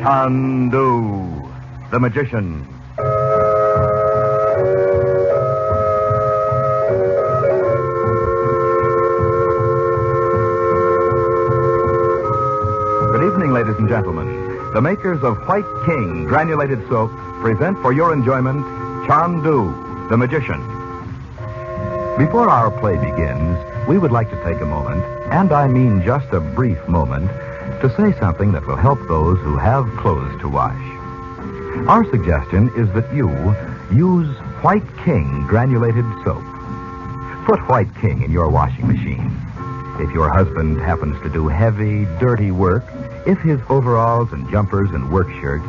Chandu, the magician. Good evening, ladies and gentlemen. The makers of White King granulated soap present for your enjoyment Chandu, the magician. Before our play begins, we would like to take a moment, and I mean just a brief moment, to say something that will help those who have clothes to wash. Our suggestion is that you use White King granulated soap. Put White King in your washing machine. If your husband happens to do heavy, dirty work, if his overalls and jumpers and work shirts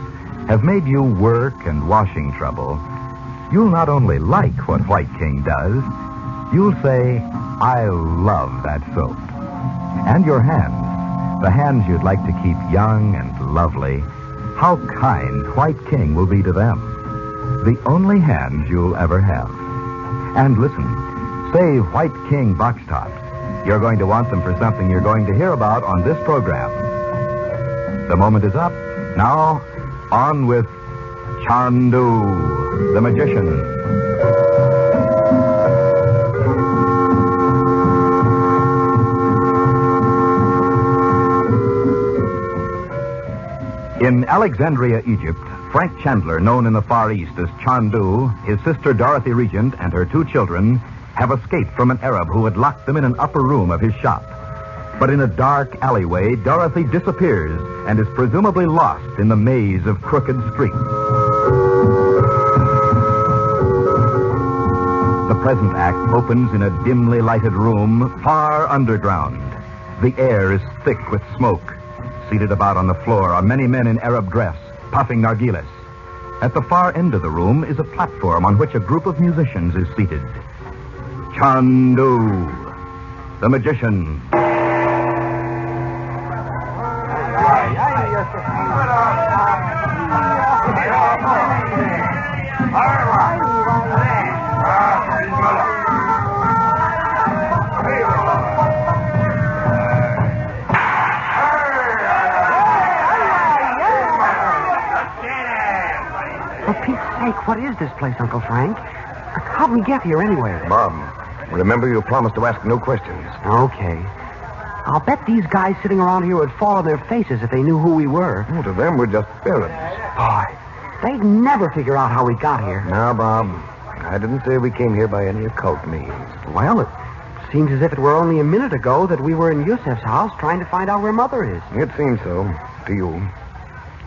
have made you work and washing trouble, you'll not only like what White King does, you'll say, I love that soap. And your hands, the hands you'd like to keep young and lovely, how kind White King will be to them. The only hands you'll ever have. And listen, save White King box tops. You're going to want them for something you're going to hear about on this program. The moment is up. Now, on with Chandu, the magician. In Alexandria, Egypt, Frank Chandler, known in the Far East as Chandu, his sister Dorothy Regent, and her 2 children have escaped from an Arab who had locked them in an upper room of his shop. But in a dark alleyway, Dorothy disappears and is presumably lost in the maze of crooked streets. The present act opens in a dimly lighted room far underground. The air is thick with smoke. Seated about on the floor are many men in Arab dress, puffing narghiles. At the far end of the room is a platform on which a group of musicians is seated. Chandu, the magician. For Pete's sake, what is this place, Uncle Frank? How'd we get here anyway? Bob, remember you promised to ask no questions. Okay. I'll bet these guys sitting around here would fall on their faces if they knew who we were. Oh, to them, we're just Arabs. Boy, they'd never figure out how we got here. Now, Bob, I didn't say we came here by any occult means. Well, it seems as if it were only a minute ago that we were in Yusef's house trying to find out where Mother is. It seems so, to you.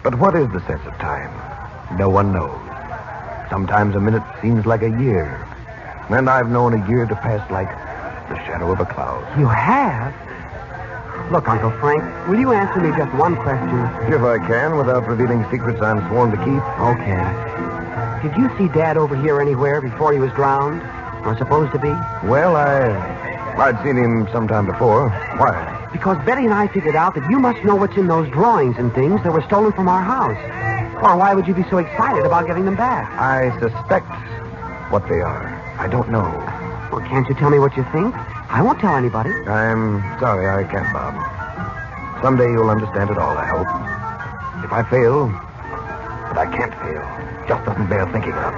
But what is the sense of time? No one knows. Sometimes a minute seems like a year. And I've known a year to pass like the shadow of a cloud. You have? Look, Uncle Frank, will you answer me just one question? If I can, without revealing secrets I'm sworn to keep. Okay. Did you see Dad over here anywhere before he was drowned? Or supposed to be? Well, I'd seen him sometime before. Why? Because Betty and I figured out that you must know what's in those drawings and things that were stolen from our house. Or why would you be so excited about getting them back? I suspect what they are. I don't know. Well, can't you tell me what you think? I won't tell anybody. I'm sorry I can't, Bob. Someday you'll understand it all, I hope. If I fail, but I can't fail. Just doesn't bear thinking of.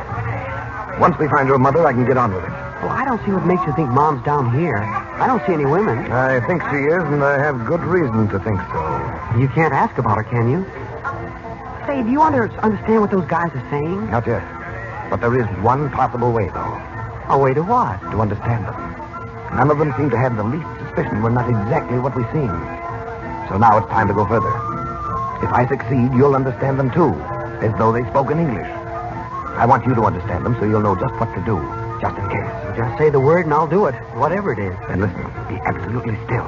Once we find your mother, I can get on with it. Well, I don't see what makes you think Mom's down here. I don't see any women. I think she is, and I have good reason to think so. You can't ask about her, can you? Say, do you understand what those guys are saying? Not yet. But there is one possible way, though. A way to what? To understand them. None of them seem to have the least suspicion we're not exactly what we seem. So now it's time to go further. If I succeed, you'll understand them, too, as though they spoke in English. I want you to understand them so you'll know just what to do, just in case. Just say the word and I'll do it, whatever it is. And listen, be absolutely still.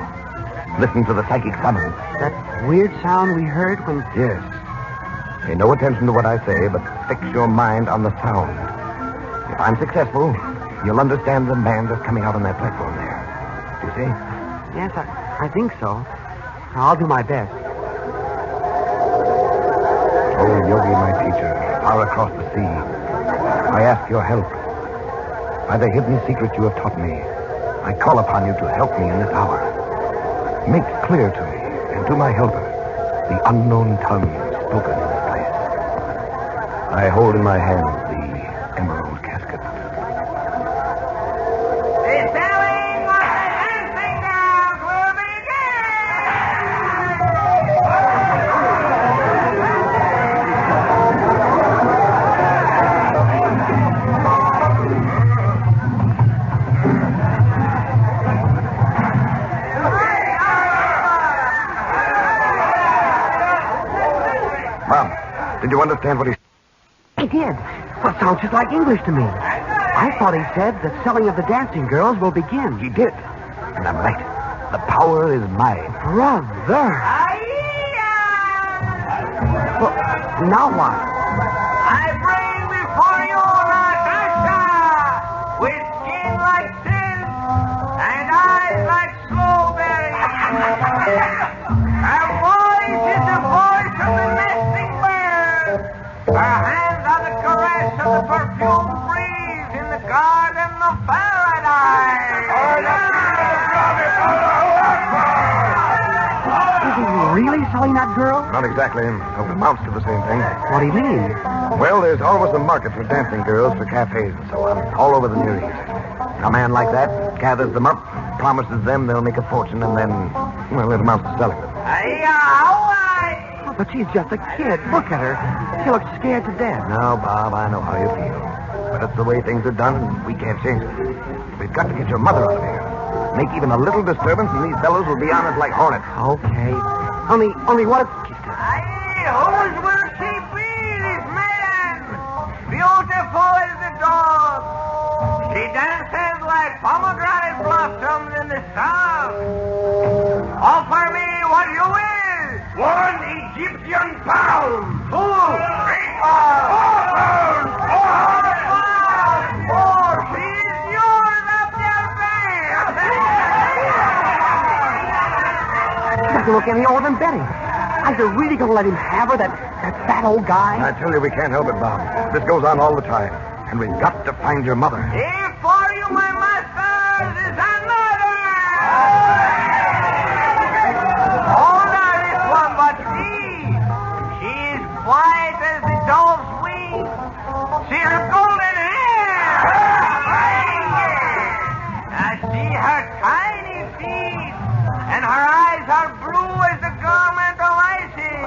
Listen to the psychic summons. That weird sound we heard when... Yes. Pay no attention to what I say, but fix your mind on the sound. If I'm successful, you'll understand the man that's coming out on that platform there. You see? Yes, I think so. I'll do my best. Oh, Yogi, my teacher, far across the sea, I ask your help. By the hidden secret you have taught me, I call upon you to help me in this hour. Make clear to me and to my helper the unknown tongue spoken in I hold in my hand the emerald casket. The selling of the dancing girls will Mom, did you understand what he said? He did. Well, it sounds just like English to me. I thought he said the selling of the dancing girls will begin. He did. And I'm right. The power is mine. Brother. Well, now what? I bring before you Natasha, with skin like silk and eyes like strawberries. Her voice is the voice of the nesting bird. Her hands are the caress of the perfume breeze in the garden of paradise. Is he really selling that girl? Not exactly. It amounts to the same thing. What do you mean? Well, there's always a market for dancing girls, for cafes and so on, all over the Near East. A man like that gathers them up, promises them they'll make a fortune, and then, well, it amounts to selling them. Oh, but she's just a kid. Look at her. She looks scared to death. Now, Bob, I know how you feel. But it's the way things are done, and we can't change it. We've got to get your mother out of here. Make even a little disturbance, and these fellows will be on us like hornets. Okay. Only what if... Whose will she be, this maiden? Beautiful as the dawn. She dances like pomegranate blossoms in the sun. Offer me what you will. 1 Egyptian pound. 2, 3 pounds. 4 pounds. 4. She is yours after She doesn't look any older than Betty. Are you really going to let him have her, that fat old guy? I tell you, we can't help it, Bob. This goes on all the time. And we've got to find your mother. If for you, my masters, is another. Older this one, but see. She is white as the dove's wing. She has golden hair. I see her tiny feet, and her eyes are blue as the garment of icing.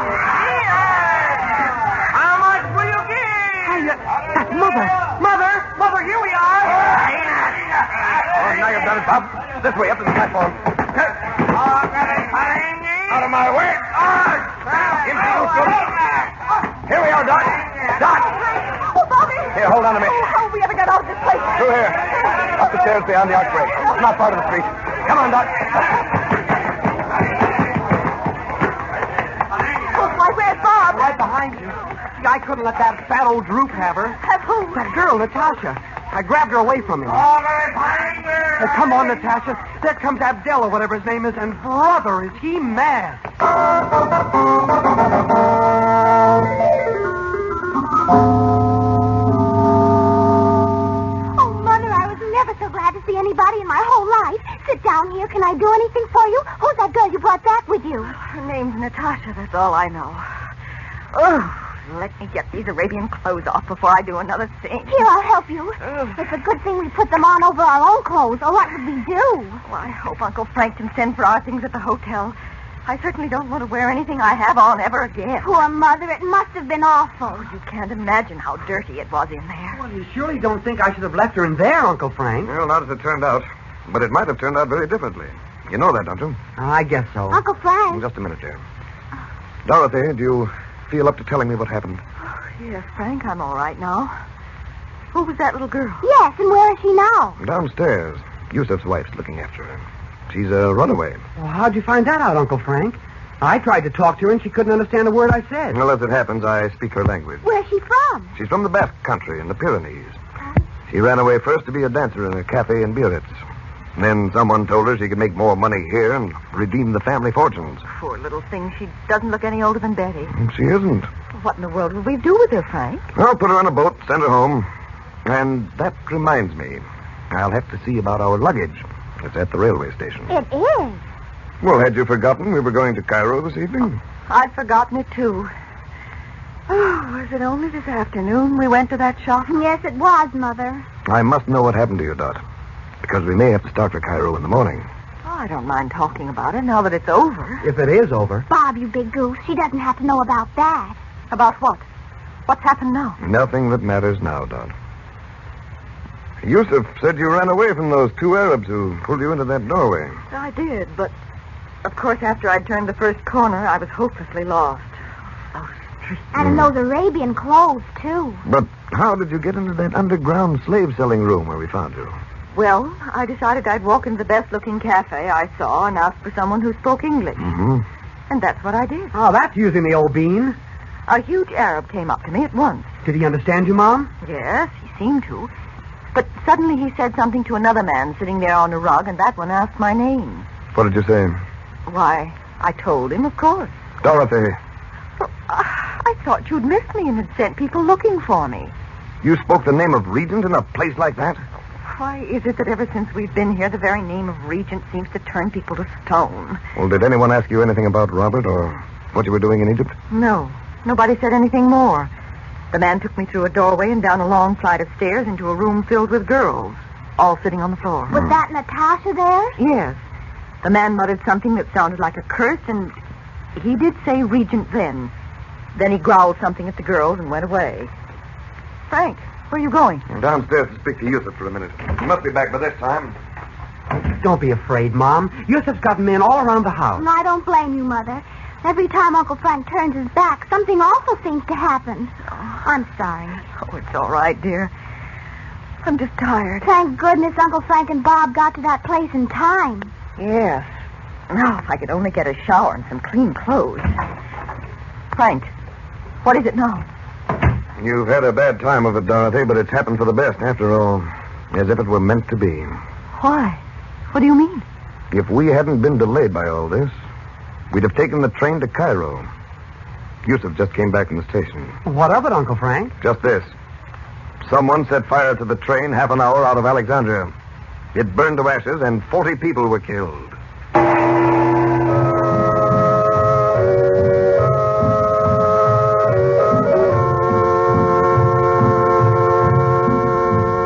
How much will you give? That's Mother, here we are. Oh, now you've done it, Bob. This way, up to the platform. Out of my way. Here we are, Doc. Doc. Oh, Bobby. Here, hold on a minute. How will we ever get out of this place? Through here. Up the stairs beyond the archway. It's not part of the street. Come on, Doc. Oh, why, where's Bob? Right behind you. I couldn't let that fat old droop have her. Have who? That girl, Natasha. I grabbed her away from him. Oh, come on, Natasha. There comes Abdel, or whatever his name is, and brother, is he mad. Oh, Mother, I was never so glad to see anybody in my whole life. Sit down here. Can I do anything for you? Who's that girl you brought back with you? Her name's Natasha, that's all I know. Oh, let me get these Arabian clothes off before I do another thing. Here, I'll help you. It's a good thing we put them on over our own clothes, or what would we do? Well, I hope Uncle Frank can send for our things at the hotel. I certainly don't want to wear anything I have on ever again. Poor Mother, it must have been awful. Oh, you can't imagine how dirty it was in there. Well, you surely don't think I should have left her in there, Uncle Frank. Well, not as it turned out. But it might have turned out very differently. You know that, don't you? I guess so. Uncle Frank. Just a minute, dear. Dorothy, do you feel up to telling me what happened? Yes, Frank, I'm all right now. Who was that little girl? Yes, and where is she now? Downstairs. Yusuf's wife's looking after her. She's a runaway. Well, how'd you find that out, Uncle Frank? I tried to talk to her, and she couldn't understand a word I said. Well, as it happens, I speak her language. Where's she from? She's from the Basque country in the Pyrenees. She ran away first to be a dancer in a cafe in Biarritz. And then someone told her she could make more money here and redeem the family fortunes. Poor little thing. She doesn't look any older than Betty. She isn't. What in the world will we do with her, Frank? I'll put her on a boat, send her home. And that reminds me, I'll have to see about our luggage. It's at the railway station. It is. Well, had you forgotten we were going to Cairo this evening? I'd forgotten it, too. Oh, was it only this afternoon we went to that shop? Yes, it was, Mother. I must know what happened to you, Dot. Because we may have to start for Cairo in the morning. Oh, I don't mind talking about it now that it's over. If it is over. Bob, you big goose. She doesn't have to know about that. About what? What's happened now? Nothing that matters now, Dot. Yusuf said you ran away from those two Arabs who pulled you into that doorway. I did, but of course after I'd turned the first corner, I was hopelessly lost. Those streets. And in those Arabian clothes, too. But how did you get into that underground slave-selling room where we found you? Well, I decided I'd walk into the best-looking cafe I saw and ask for someone who spoke English. Mm-hmm. And that's what I did. Oh, that's using the old bean. A huge Arab came up to me at once. Did he understand you, Mom? Yes, he seemed to. But suddenly he said something to another man sitting there on a rug, and that one asked my name. What did you say? Why, I told him, of course. Dorothy. Well, I thought you'd missed me and had sent people looking for me. You spoke the name of Regent in a place like that? Why is it that ever since we've been here, the very name of Regent seems to turn people to stone? Well, did anyone ask you anything about Robert or what you were doing in Egypt? No, nobody said anything more. The man took me through a doorway and down a long flight of stairs into a room filled with girls, all sitting on the floor. Was that Natasha there? Yes. The man muttered something that sounded like a curse, and he did say Regent then. Then he growled something at the girls and went away. Frank, where are you going? I'm downstairs to speak to Yusuf for a minute. He must be back by this time. Don't be afraid, Mom. Yusuf's got men all around the house. And I don't blame you, Mother. Every time Uncle Frank turns his back, something awful seems to happen. I'm sorry. Oh, it's all right, dear. I'm just tired. Thank goodness Uncle Frank and Bob got to that place in time. Yes. Now, if I could only get a shower and some clean clothes. Frank, what is it now? You've had a bad time of it, Dorothy, but it's happened for the best after all. As if it were meant to be. Why? What do you mean? If we hadn't been delayed by all this, we'd have taken the train to Cairo. Yusuf just came back from the station. What of it, Uncle Frank? Just this. Someone set fire to the train half an hour out of Alexandria. It burned to ashes and 40 people were killed.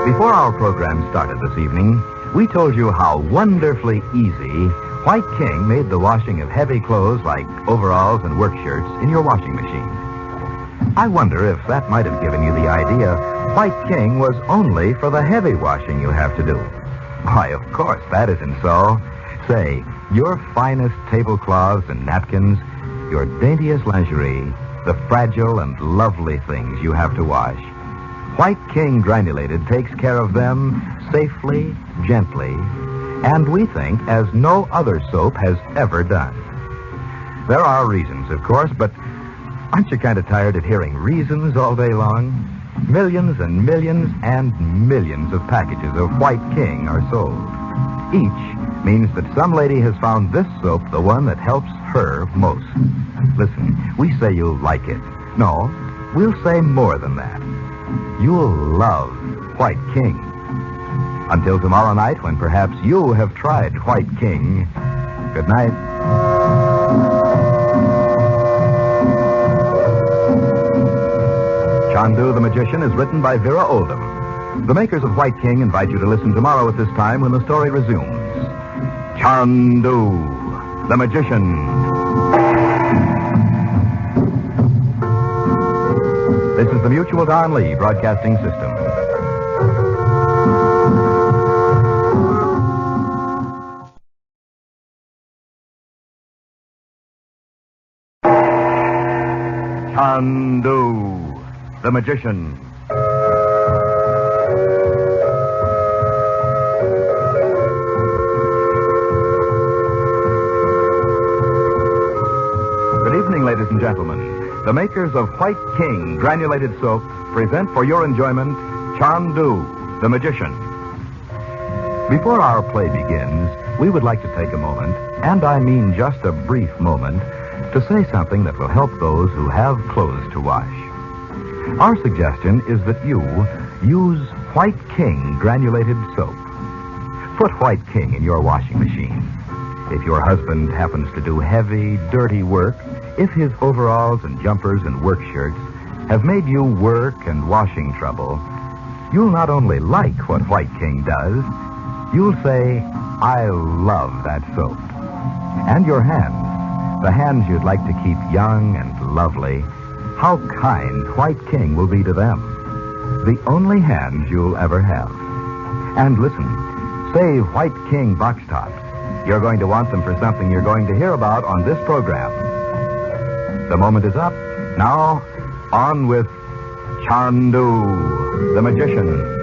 Before our program started this evening, we told you how wonderfully easy White King made the washing of heavy clothes like overalls and work shirts in your washing machine. I wonder if that might have given you the idea White King was only for the heavy washing you have to do. Why, of course, that isn't so. Say, your finest tablecloths and napkins, your daintiest lingerie, the fragile and lovely things you have to wash. White King Granulated takes care of them safely, gently, and we think as no other soap has ever done. There are reasons, of course, but aren't you kind of tired of hearing reasons all day long? Millions and millions and millions of packages of White King are sold. Each means that some lady has found this soap the one that helps her most. Listen, we say you'll like it. No, we'll say more than that. You'll love White King. Until tomorrow night, when perhaps you have tried White King. Good night. Chandu the Magician is written by Vera Oldham. The makers of White King invite you to listen tomorrow at this time when the story resumes. Chandu the Magician. This is the Mutual Don Lee Broadcasting System. Chandu, the Magician. Good evening, ladies and gentlemen. The makers of White King Granulated Soap present for your enjoyment Chandu, the Magician. Before our play begins, we would like to take a moment, and I mean just a brief moment, to say something that will help those who have clothes to wash. Our suggestion is that you use White King Granulated Soap. Put White King in your washing machine. If your husband happens to do heavy, dirty work, if his overalls and jumpers and work shirts have made you work and washing trouble, you'll not only like what White King does, you'll say, I love that soap. And your hands, the hands you'd like to keep young and lovely, how kind White King will be to them. The only hands you'll ever have. And listen, save White King box tops. You're going to want them for something you're going to hear about on this program. The moment is up. Now, on with Chandu, the magician.